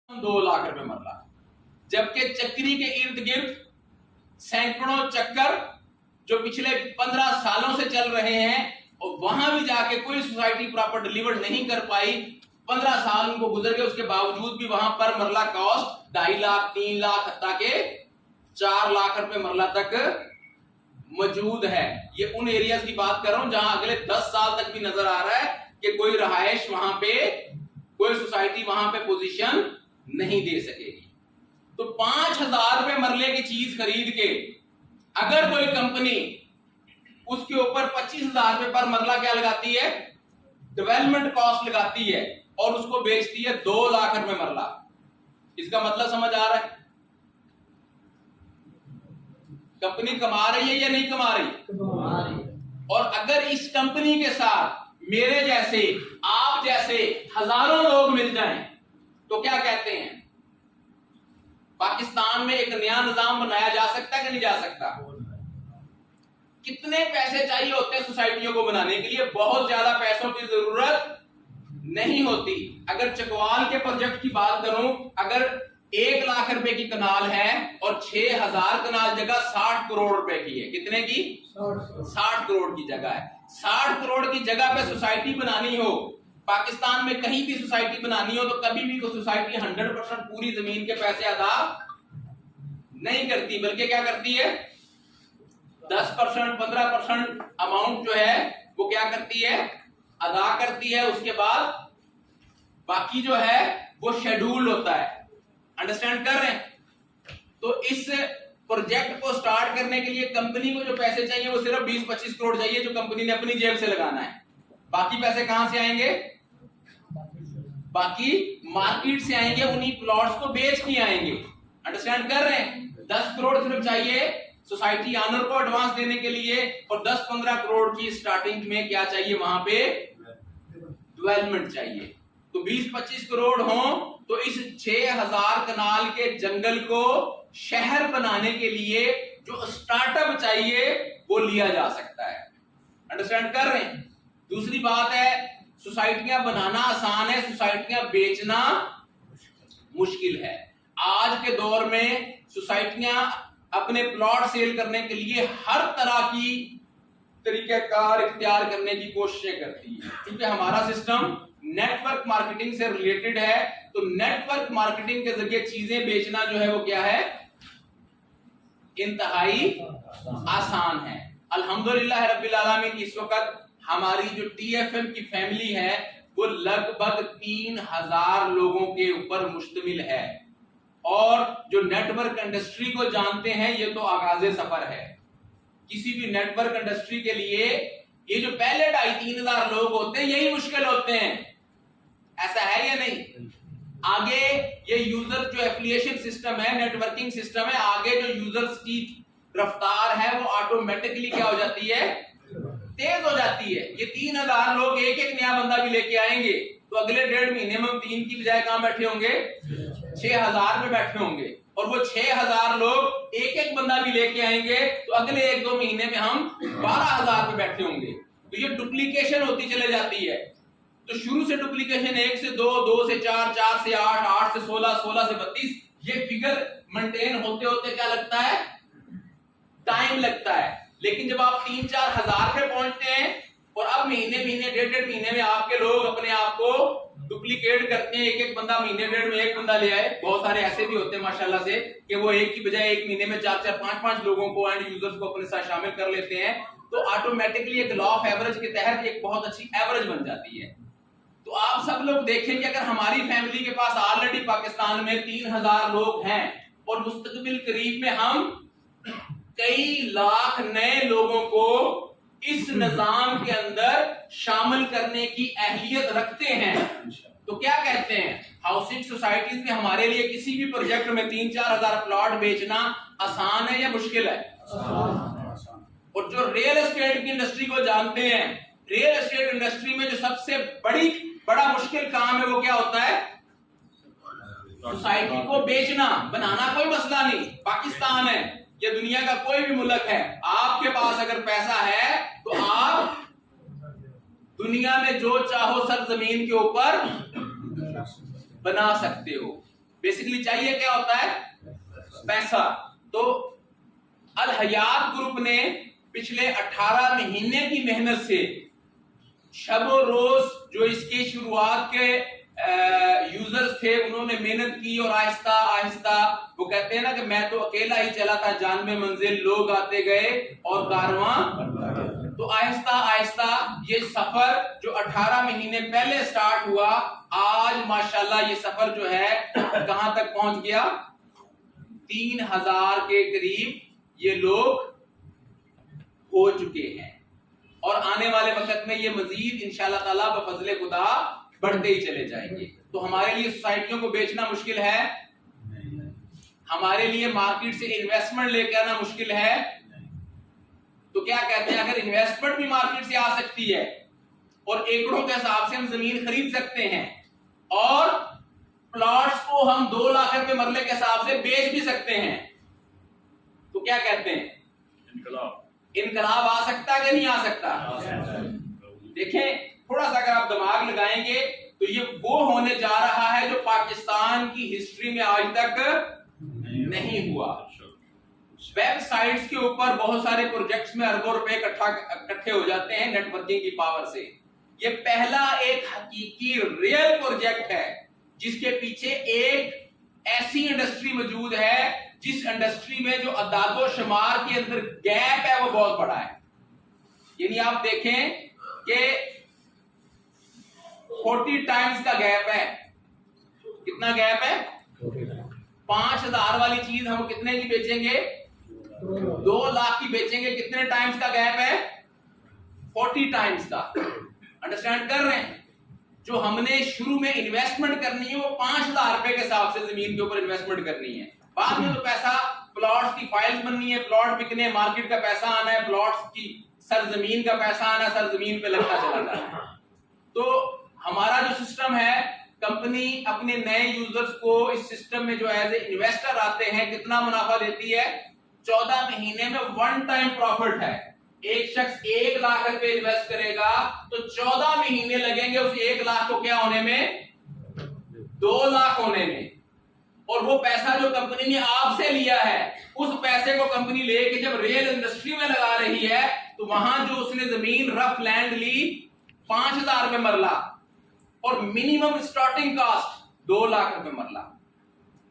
2 लाख रुपए मरला, जबकि चक्री के इर्द गिर्द सैकड़ों चक्कर जो पिछले 15 सालों से चल रहे हैं, और वहां भी जाके कोई सोसाइटी प्रॉपर डिलीवर नहीं कर पाई। 15 साल उनको गुजर गए, उसके बावजूद भी वहां पर मरला कॉस्ट 2.5 लाख 3 लाख हत्ता के 4 लाख रुपए मरला तक मौजूद है। ये उन एरियाज की बात कर रहा हूं जहां अगले 10 साल तक भी नजर आ रहा है कि कोई रहायश वहां पे, कोई सोसाइटी वहां पे पोजीशन नहीं दे सकेगी। तो 5,000 रुपए मरले की चीज खरीद के अगर कोई कंपनी उसके ऊपर 25,000 रुपए पर मरला क्या लगाती है, डेवलपमेंट कॉस्ट लगाती है, और उसको बेचती है 2 लाख रुपए मरला, इसका मतलब समझ आ रहा है कंपनी कमा रही है या नहीं कमा रही? और अगर इस कंपनी के साथ मेरे जैसे, आप जैसे हजारों लोग मिल जाएं तो क्या कहते हैं, पाकिस्तान में एक नया निजाम बनाया जा सकता है कि नहीं जा सकता? कितने पैसे चाहिए होते हैं सोसाइटियों को बनाने के लिए? बहुत ज्यादा पैसों की जरूरत नहीं होती। अगर चकवाल के प्रोजेक्ट की बात करूं, अगर 1 लाख रुपए की कनाल है और 6,000 कनाल जगह 60 करोड़ रुपए की है। कितने की? 60 करोड़ की जगह है। 60 करोड़ की जगह पे सोसाइटी बनानी हो, पाकिस्तान में कहीं भी सोसाइटी बनानी हो, तो कभी भी कोई सोसाइटी 100% पूरी जमीन के पैसे अदा नहीं करती, बल्कि क्या करती है, 10% 15% अमाउंट जो है वो क्या करती है, अदा करती है। उसके बाद बाकी जो है वो शेड्यूल होता है। अंडरस्टैंड कर रहे हैं? तो इस प्रोजेक्ट को स्टार्ट करने के लिए कंपनी को जो पैसे चाहिए वो सिर्फ 20-25 करोड़ चाहिए, जो कंपनी ने अपनी जेब से लगाना है। बाकी पैसे कहां से आएंगे? बाकी मार्केट से आएंगे, उन्हीं प्लॉट्स को बेच के आएंगे। अंडरस्टैंड कर रहे हैं? 10 करोड़ सिर्फ चाहिए सोसाइटी ऑनर को एडवांस देने के लिए, और 10-15 करोड़ की स्टार्टिंग में क्या चाहिए, वहां पे डेवलपमेंट चाहिए। तो 20-25 करोड़ हो तो इस 6,000 कनाल के जंगल को शहर बनाने के लिए जो स्टार्टअप चाहिए वो लिया जा सकता है। अंडरस्टैंड कर रहे हैं? दूसरी बात है, सोसाइटियां बनाना आसान है, सोसाइटियां बेचना मुश्किल है। आज के दौर में सोसाइटियां अपने प्लॉट सेल करने के लिए हर तरह की तरीकेकार इख्तियार करने की कोशिशें करती है। क्योंकि हमारा सिस्टम नेटवर्क मार्केटिंग से रिलेटेड है, तो नेटवर्क मार्केटिंग के जरिए चीजें बेचना जो है वो क्या है, इंतहाई आसान है। अल्हम्दुलिल्लाह रब्बिल आलमीन, इस वक्त हमारी जो TFM की फैमिली है वो लगभग 3,000 लोगों के ऊपर मुश्तमिल है। और जो नेटवर्क इंडस्ट्री को जानते हैं, ये तो आगाज़े सफर है। किसी भी नेटवर्क इंडस्ट्री के लिए ये जो पहले 2,500-3 हजार लोग होते हैं यही मुश्किल होते हैं, ऐसा है या नहीं? आगे ये यूजर जो एफिलिएशन सिस्टम है, नेटवर्किंग सिस्टम है, आगे जो यूजर्स की रफ्तार है वो ऑटोमेटिकली क्या हो जाती है, तेज हो जाती है। ये 3,000 लोग एक एक नया बंदा भी लेके आएंगे तो अगले 1.5 महीने में 3 की बजाय कहां बैठे होंगे, 6,000 में बैठे होंगे। और वो 6,000 लोग एक एक बंदा भी लेके आएंगे तो अगले 1-2 महीने में हम 12,000 पे बैठे होंगे। तो ये डुप्लीकेशन होती चले जाती है। तो शुरू से डुप्लीकेशन 1 से 2, 2 से 4, 4 से 8, 8 से 16, 16 से 32, ये फिगर मेंटेन होते होते क्या लगता है, टाइम लगता है। लेकिन जब आप 3-4 हजार पे पहुंचते हैं और अब महीने 1.5 महीने में आपके लोग अपने आप को डुप्लीकेट करते हैं, एक एक बंदा महीने 1.5 में एक बंदा ले आए। बहुत सारे ऐसे भी होते हैं माशाल्लाह से कि वो एक की बजाय एक महीने में 4-4, 5-5 लोगों को, एंड यूजर्स को अपने साथ शामिल कर लेते हैं। तो ऑटोमेटिकली एक लॉ ऑफ एवरेज के तहत एक बहुत अच्छी एवरेज बन जाती है। तो आप सब लोग देखें कि अगर हमारी फैमिली के पास ऑलरेडी पाकिस्तान में 3,000 लोग हैं और मुस्तकबिल करीब में हम कई लाख नए लोगों को इस निजाम के अंदर शामिल करने की अहलियत रखते हैं, तो क्या कहते हैं, हाउसिंग सोसाइटीज में हमारे लिए किसी भी प्रोजेक्ट में 3-4 हजार प्लॉट बेचना आसान है या मुश्किल है? और जो रियल एस्टेट की इंडस्ट्री को जानते हैं, रियल एस्टेट इंडस्ट्री में जो सबसे बड़ा मुश्किल काम है वो क्या होता है, सोसाइटी को बेचना। बनाना कोई मसला नहीं, पाकिस्तान है या दुनिया का कोई भी मुल्क है, आपके पास अगर पैसा है तो आप दुनिया में जो चाहो सर जमीन के ऊपर बना सकते हो। बेसिकली चाहिए क्या होता है? पैसा। तो अल हयात ग्रुप ने पिछले 18 महीने की मेहनत से शब रोज जो इसके शुरुआत के यूजर्स थे उन्होंने मेहनत की, और आहिस्ता आहिस्ता, वो कहते हैं ना कि मैं तो अकेला ही चला था जानबे मंजिल, लोग आते गए और कारवां, तो आहिस्ता आहिस्ता ये सफर जो 18 महीने पहले स्टार्ट हुआ, आज माशाल्लाह ये सफर जो है कहां तक पहुंच गया? 3000 के करीब ये लोग हो चुके हैं, और आने वाले वक्त में ये मजीद इंशाअल्लाह ताला बफज़ले खुदा बढ़ते ही चले जाएंगे। तो हमारे लिए सोसाइटियों को बेचना मुश्किल है, हमारे लिए मार्केट से इन्वेस्टमेंट लेके आना मुश्किल है। तो क्या कहते हैं, अगर इन्वेस्टमेंट भी मार्केट से आ सकती है और एकड़ों के हिसाब से हम जमीन खरीद सकते हैं, और प्लॉट्स को हम 2 लाख रुपए मरले के हिसाब से बेच भी सकते हैं, तो क्या कहते हैं, इनकलाब आ सकता है कि नहीं आ सकता? देखें, थोड़ा सा अगर आप दिमाग लगाएंगे तो ये वो होने जा रहा है जो पाकिस्तान की हिस्ट्री में आज तक नहीं हुआ। वेबसाइट्स के ऊपर बहुत सारे प्रोजेक्ट्स में अरबों रुपए इकट्ठे हो जाते हैं नेटवर्किंग की पावर से। ये पहला एक हकीकी रियल प्रोजेक्ट है जिसके पीछे एक ऐसी इंडस्ट्री मौजूद है जिस इंडस्ट्री में जो अदादो शुमार के अंदर गैप है वो बहुत बड़ा है। यानी आप देखें कि 40 टाइम्स का गैप है। कितना गैप है? 5000 वाली चीज हम कितने की बेचेंगे? 2 लाख की बेचेंगे। कितने टाइम्स का गैप है? 40 टाइम्स का। अंडरस्टैंड कर रहे हैं? जो हमने शुरू में इन्वेस्टमेंट करनी है वो 5000 रुपए के हिसाब से जमीन के ऊपर इन्वेस्टमेंट करनी है। बाद में तो पैसा, प्लॉट्स की फाइल्स बननी है, प्लॉट बिकने, मार्केट का पैसा आना है, प्लॉट्स की सरजमीन का पैसा आना, सरजमीन पे लगता चला जाए। तो हमारा जो सिस्टम है, कंपनी अपने नए यूजर्स को इस सिस्टम में जो एज ए इन्वेस्टर आते हैं कितना मुनाफा देती है? 14 महीने में 1 टाइम प्रॉफिट है। एक शख्स 1 लाख रुपए इन्वेस्ट करेगा तो 14 महीने लगेंगे उस 1 लाख को क्या होने में? 2 लाख होने में। और वो पैसा जो कंपनी ने आपसे लिया है उस पैसे को कंपनी लेके जब रियल इंडस्ट्री में लगा रही है तो वहां जो उसने जमीन रफ लैंड ली 5000 रुपए मरला और मिनिमम स्टार्टिंग कास्ट 2 लाख रुपए मरला।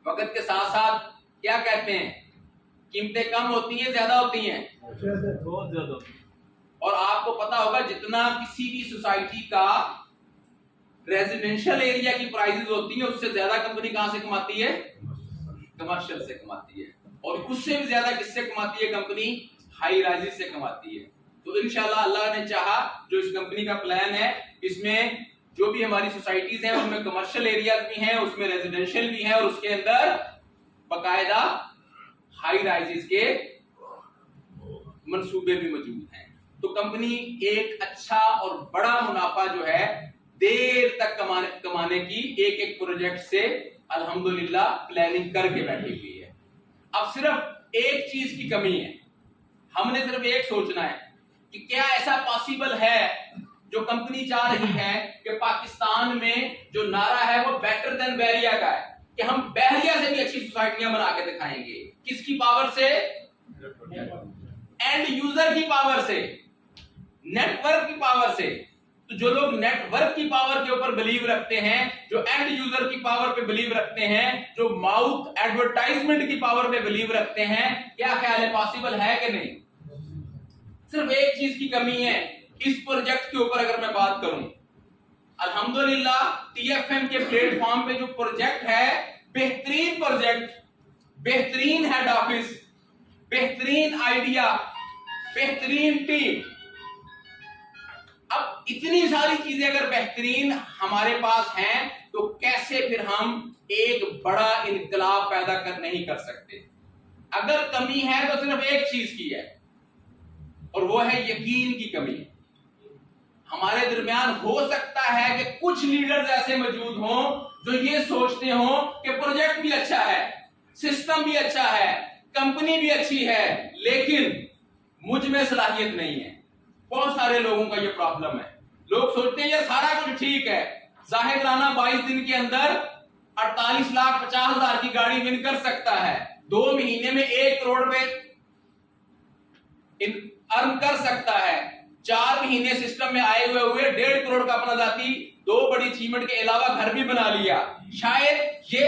वक्त के साथ साथ क्या कहते हैं, कीमतें कम होती हैं, ज्यादा होती हैं? बहुत ज्यादा। और आपको पता होगा जितना किसी भी सोसाइटी का रेजिडेंशियल एरिया की प्राइसेस होती है उससे ज्यादा कंपनी कहां से कमाती है? कमर्शियल से कमाती है। और उससे भी ज्यादा किससे कमाती है कंपनी? हाई राइजेस से कमाती है। तो इंशाल्लाह अल्लाह ने चाहा, जो इस कंपनी का प्लान है, इसमें जो भी हमारी सोसाइटीज हैं उनमें कमर्शियल एरियाज भी हैं, उसमें रेजिडेंशियल भी है, और उसके अंदर बाकायदा हाई राइजेस के मंसूबे भी मौजूद हैं। तो कंपनी एक अच्छा और बड़ा मुनाफा जो है देर तक कमाने की एक एक प्रोजेक्ट से अल्हम्दुलिल्लाह प्लानिंग करके बैठी हुई है। अब सिर्फ एक चीज की कमी है, हमने सिर्फ एक सोचना है कि क्या ऐसा पॉसिबल है, जो कंपनी चाह रही है कि पाकिस्तान में जो नारा है वो बेटर देन बहरिया का है, कि हम बहरिया से भी अच्छी सोसाइटियां बना के दिखाएंगे। किसकी पावर से? एंड यूजर की पावर से, नेटवर्क की पावर से। तो जो लोग नेटवर्क की पावर के ऊपर बिलीव रखते हैं, जो एंड यूजर की पावर पे बिलीव रखते हैं, जो माउथ एडवर्टाइजमेंट की पावर पे बिलीव रखते हैं, क्या ख्याल है पॉसिबल है कि नहीं? सिर्फ एक चीज की कमी है इस प्रोजेक्ट के ऊपर। अगर मैं बात करूं, अल्हम्दुलिल्लाह टीएफएम के प्लेटफॉर्म पे जो प्रोजेक्ट है, बेहतरीन प्रोजेक्ट, बेहतरीन हेड ऑफिस, बेहतरीन आइडिया, बेहतरीन टीम। अब इतनी सारी चीजें अगर बेहतरीन हमारे पास हैं तो कैसे फिर हम एक बड़ा इनकलाब पैदा नहीं कर सकते? अगर कमी है तो सिर्फ एक चीज की है, और वो है यकीन की कमी। हमारे दरमियान हो सकता है कि कुछ लीडर्स ऐसे मौजूद हों जो ये सोचते हों कि प्रोजेक्ट भी अच्छा है, सिस्टम भी अच्छा है, कंपनी भी अच्छी है, लेकिन मुझ में सलाहियत नहीं है। बहुत सारे लोगों का ये प्रॉब्लम है। लोग सोचते हैं ये सारा कुछ ठीक है, जाहिराना 22 दिन के अंदर 48,50,000 की गाड़ी विन कर सकता है, 2 महीने में 1 करोड़ रुपए अर्न कर सकता है, 4 महीने सिस्टम में आए हुए 1.5 करोड़ का अपना जाती 2 बड़ी अचीवमेंट के अलावा घर भी बना लिया। शायद ये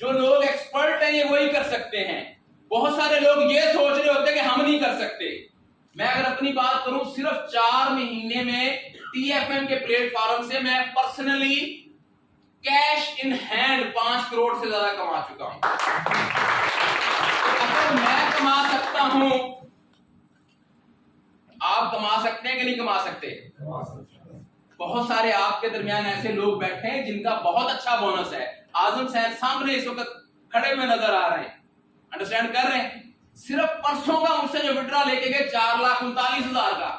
जो लोग एक्सपर्ट हैं ये वही कर सकते हैं। बहुत सारे लोग ये सोच रहे होते हैं कि हम नहीं कर सकते। मैं अगर अपनी बात करूं, सिर्फ 4 महीने में TFM के प्लेटफॉर्म से मैं personally cash in hand 5 crore से ज्यादा कमा चुका हूं। अगर मैं कमा सकता हूं, आप कमा सकते हैं कि नहीं कमा सकते? बहुत सारे आपके दरमियान ऐसे लोग बैठे हैं जिनका बहुत अच्छा बोनस है। आजम साहब सामने इस वक्त खड़े हुए नजर आ रहे हैं, अंडरस्टैंड कर रहे हैं। सिर्फ परसों का मुझसे जो विड्रॉ लेके गए 4,39,000 का,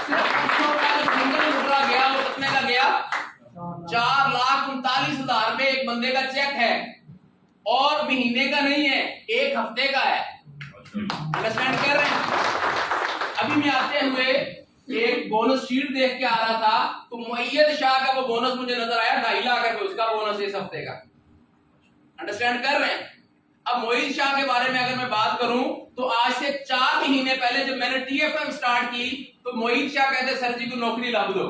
सिर्फ परसों का जो सिंगल विड्रॉ गया वो कितने का गया? 4,39,000 में एक बंदे का चेक है, और महीने का नहीं है, 1 हफ्ते का है। अंडरस्टैंड कर रहे हैं? अभी मैं आते हुए एक बोनस शीट देख के आ रहा था, तो मुअय्यद शाह का वो बोनस मुझे नजर आया, 2.5 लाख रुपए उसका बोनस इस हफ्ते का। अंडरस्टैंड कर रहे हैं? अब मोइज शाह के बारे में अगर मैं बात करूं, तो आज से 4 महीने पहले जब मैंने TFM स्टार्ट की, तो मोइज शाह कहते सर जी को नौकरी ला दो,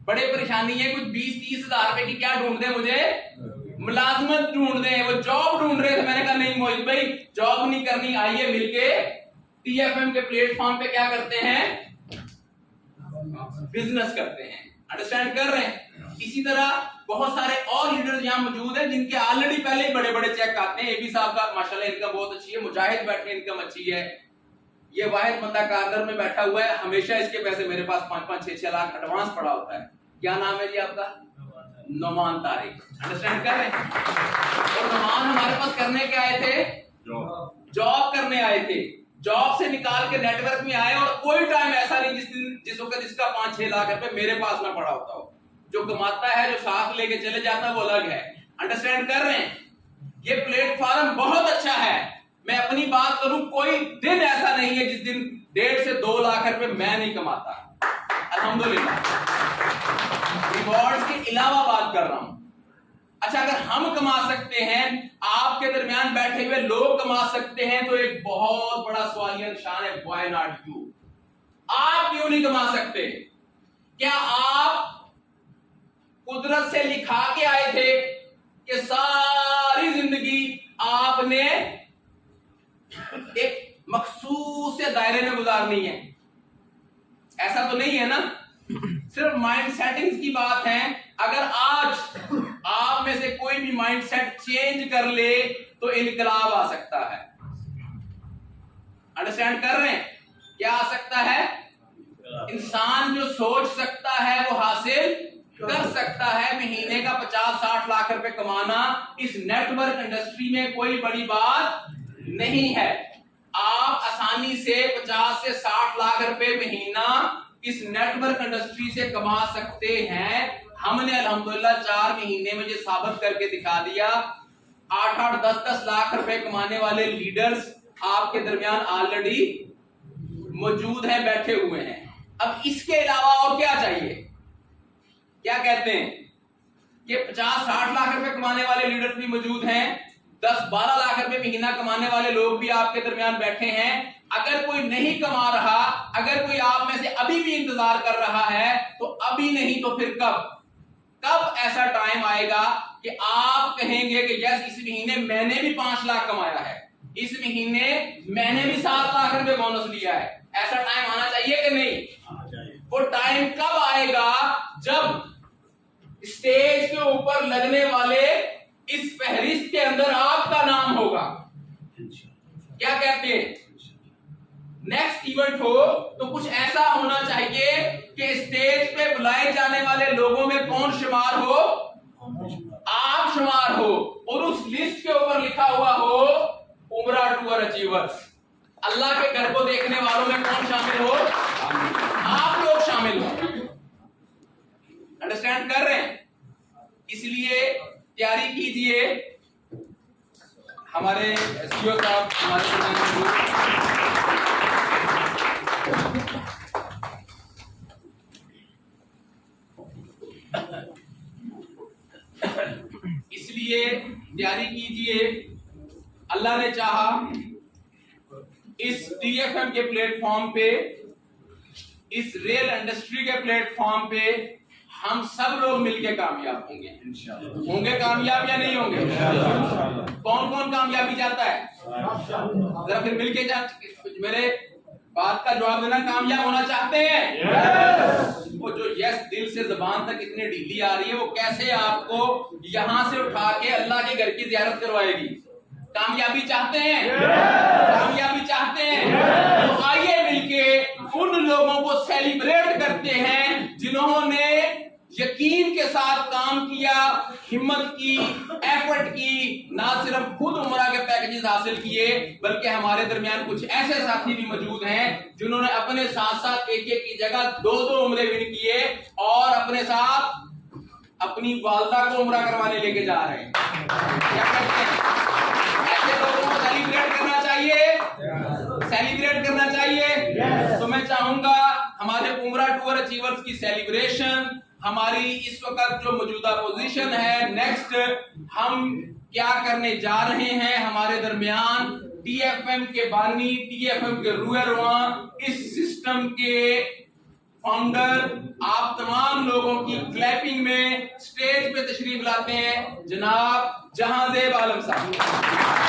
बड़े परेशानी है, कुछ 20-30 हजार रुपए की क्या ढूंढ दे, मुझे मुलाजमत ढूंढ दे, वो जॉब ढूंढ रहे थे। मैंने कहा नहीं मोइज भाई, जॉब नहीं करनी, आइए मिलके TFM के प्लेटफॉर्म पे क्या करते हैं, बिजनेस करते हैं। अंडरस्टैंड कर रहे हैं? इसी तरह बहुत सारे और लीडर्स यहाँ मौजूद हैं जिनके ऑलरेडी पहले ही बड़े बड़े चेक आते हैं। AB साहब का माशाल्लाह इनकम बहुत अच्छी है, मुजाहिद बैठे इनकम अच्छी है, ये वाहिद बंदा कारगर में बैठा हुआ है, हमेशा इसके पैसे मेरे पास 5-5, 6-6 लाख एडवांस पड़ा होता है। क्या नाम है जी आपका? नोमान तारिक। अंडरस्टैंड कर रहे हैं? और नोमान हमारे पास करने के आए थे, जॉब करने आए थे, जॉब से निकाल के नेटवर्क में आए, और कोई टाइम ऐसा नहीं जिस वक्त जिसका 5-6 लाख रुपए मेरे पास ना पड़ा होता हो। जो कमाता है, जो साथ लेके चले जाता है, वो अलग है। अंडरस्टैंड कर रहे हैं? ये प्लेटफॉर्म बहुत अच्छा है। मैं अपनी बात करूं, कोई दिन ऐसा नहीं है जिस दिन 1.5 से 2 लाख रुपए मैं नहीं कमाता, अल्हम्दुलिल्लाह। रिवॉर्ड्स के अलावा बात कर रहा हूं। अच्छा, अगर हम कमा सकते हैं, आपके दरमियान बैठे हुए लोग कमा सकते हैं, तो एक बहुत बड़ा सवालिया निशान है, व्हाई नॉट यू? आप क्यों नहीं कमा सकते? क्या आप कुदरत से लिखा के आए थे कि सारी जिंदगी आपने एक मखसूस से दायरे में गुजारनी है? ऐसा तो नहीं है ना। सिर्फ माइंड सेटिंग्स की बात है। अगर आज आप में से कोई भी माइंड सेट चेंज कर ले तो इनकलाब आ सकता है। अंडरस्टैंड कर रहे हैं? क्या आ सकता है? इंसान जो सोच सकता है वो हासिल कर सकता है। महीने का 50-60 लाख रुपए कमाना इस नेटवर्क इंडस्ट्री में कोई बड़ी बात नहीं है। आप आसानी से 50 से 60 लाख रुपए महीना इस नेटवर्क इंडस्ट्री से कमा सकते हैं। हमने अल्हम्दुलिल्लाह 4 महीने में ये साबित करके दिखा दिया। 8-8, 10-10 लाख रुपए कमाने वाले लीडर्स आपके दरमियान ऑलरेडी मौजूद हैं, बैठे हुए हैं। अब इसके अलावा और क्या चाहिए? क्या कहते हैं? ये 50-60 लाख रुपए कमाने वाले लीडर्स भी मौजूद हैं, 10-12 लाख रुपए महीना कमाने वाले लोग भी आपके दरमियान बैठे हैं। अगर कोई नहीं कमा रहा, अगर कोई आप में से अभी भी इंतजार कर रहा है, तो अभी नहीं तो फिर कब? कब ऐसा टाइम आएगा कि आप कहेंगे कि यस, इस महीने मैंने भी 5 लाख कमाया है, इस महीने मैंने भी 7 लाख रुपए बोनस लिया है। ऐसा टाइम आना चाहिए कि नहीं? वो टाइम कब आएगा? जब स्टेज के ऊपर लगने वाले इस फहरिस्त के अंदर आपका नाम होगा। क्या कहते हैं? नेक्स्ट इवेंट हो तो कुछ ऐसा होना चाहिए कि स्टेज पे बुलाए जाने वाले लोगों में कौन शुमार हो? आप शुमार हो, और उस लिस्ट के ऊपर लिखा हुआ हो उमरा टूर अचीवर्स। अल्लाह के घर को देखने वालों में कौन शामिल हो? आप लोग शामिल हो। अंडरस्टैंड कर रहे हैं? इसलिए तैयारी कीजिए। हमारे एसपीओ साहब हमारे کیجئے, تیاری کیجئے. اللہ نے چاہا اس ٹی ایف ایم کے پلیٹ فارم پہ, اس ریل انڈسٹری کے پلیٹ فارم پہ ہم سب لوگ مل کے کامیاب ہوں گے. ہوں گے کامیاب یا نہیں ہوں گے؟ کون کون کامیابی چاہتا ہے؟ ذرا پھر مل کے میرے بات کا جواب دینا. کامیاب ہونا چاہتے ہیں؟ وہ جو یس دل سے زبان تک اتنی ڈھیلی آ رہی ہے, وہ کیسے آپ کو یہاں سے اٹھا کے اللہ کے گھر کی زیارت کروائے گی؟ کامیابی چاہتے ہیں؟ کامیابی چاہتے ہیں؟ تو آئیے مل کے ان لوگوں کو سیلیبریٹ کرتے ہیں جنہوں نے یقین کے ساتھ کام کیا, ہمت کی, ایفرٹ کی, نہ صرف خود عمرہ کے پیکیجز حاصل کیے بلکہ ہمارے درمیان کچھ ایسے ساتھی بھی موجود ہیں جنہوں نے اپنے ساتھ ساتھ ایک ایک کی جگہ 2 عمرے بھی کیے اور اپنے ساتھ اپنی والدہ کو عمرہ کروانے لے کے جا رہے ہیں. کیا کہتے ہیں؟ ایسے لوگوں کو سیلیبریٹ کرنا چاہیے, سیلیبریٹ کرنا چاہیے. تو میں چاہوں گا ہمارے عمرہ ٹور اچیورز کی سیلیبریشن, ہماری اس وقت جو موجودہ پوزیشن ہے, نیکسٹ ہم کیا کرنے جا رہے ہیں, ہمارے درمیان ٹی ایف ایم کے بانی, ٹی ایف ایم کے روح رواں, اس سسٹم کے فاؤنڈر, آپ تمام لوگوں کی کلیپنگ میں اسٹیج پہ تشریف لاتے ہیں جناب جہاں زیب عالم صاحب.